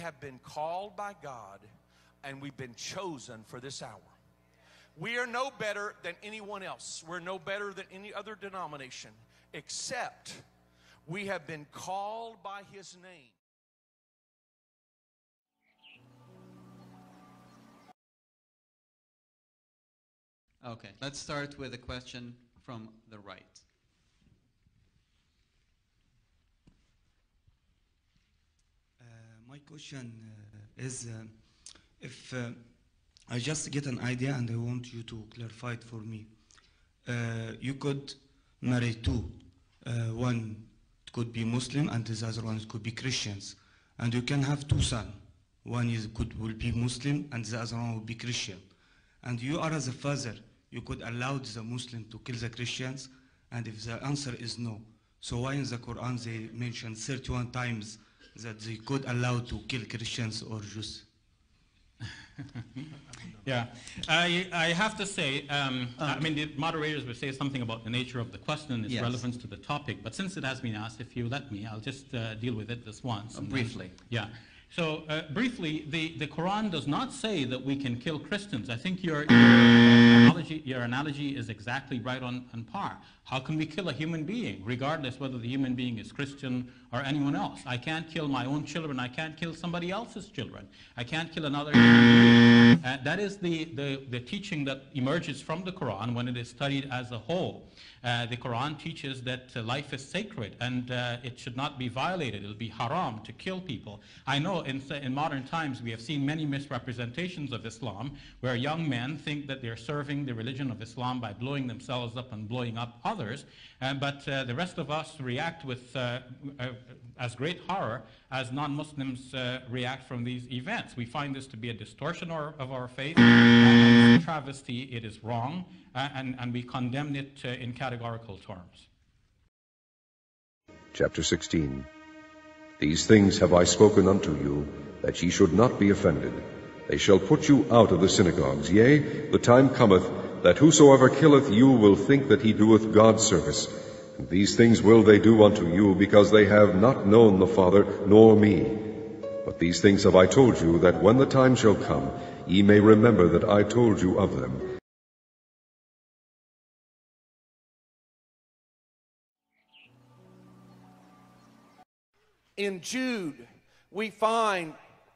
have been called by God and we've been chosen for this hour. We are no better than anyone else. We're no better than any other denomination, except we have been called by His name. Okay, let's start with a question from the right. My question is, if I just get an idea and I want you to clarify it for me. You could marry two. One could be Muslim and the other one could be Christians. And you can have two sons. One will be Muslim and the other one will be Christian. And you are as a father, you could allow the Muslim to kill the Christians? And if the answer is no, so why in the Quran they mention 31 times that they could allow to kill Christians or Jews? Yeah, I have to say, I mean, the moderators would say something about the nature of the question and its relevance to the topic, but since it has been asked, if you let me, I'll just deal with it this once. Briefly. Yeah. So, briefly, the Quran does not say that we can kill Christians. I think your analogy is exactly right on par. How can we kill a human being, regardless whether the human being is Christian or anyone else? I can't kill my own children. I can't kill somebody else's children. I can't kill another human being. That is the teaching that emerges from the Quran when it is studied as a whole. The Quran teaches that life is sacred and it should not be violated. It will be haram to kill people. I know in modern times we have seen many misrepresentations of Islam where young men think that they're serving the religion of Islam by blowing themselves up and blowing up others. But the rest of us react with as great horror as non-Muslims react from these events. We find this to be a distortion of our faith, and it's a travesty. It is wrong, and we condemn it in categorical terms. Chapter 16. These things have I spoken unto you, that ye should not be offended. They shall put you out of the synagogues. Yea, the time cometh, that whosoever killeth you will think that he doeth God service. And these things will they do unto you, because they have not known the Father, nor me. But these things have I told you, that when the time shall come, ye may remember that I told you of them. In Jude, we find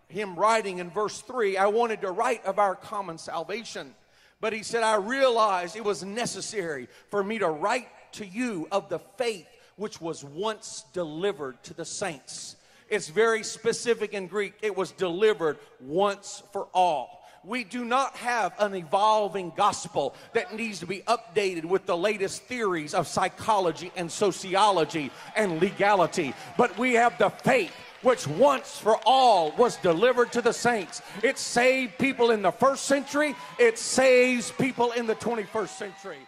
him writing in verse 3, I wanted to write of our common salvation. But he said, I realized it was necessary for me to write to you of the faith which was once delivered to the saints. It's very specific in Greek. It was delivered once for all. We do not have an evolving gospel that needs to be updated with the latest theories of psychology and sociology and legality. But we have the faith which once for all was delivered to the saints. It saved people in the first century. It saves people in the 21st century.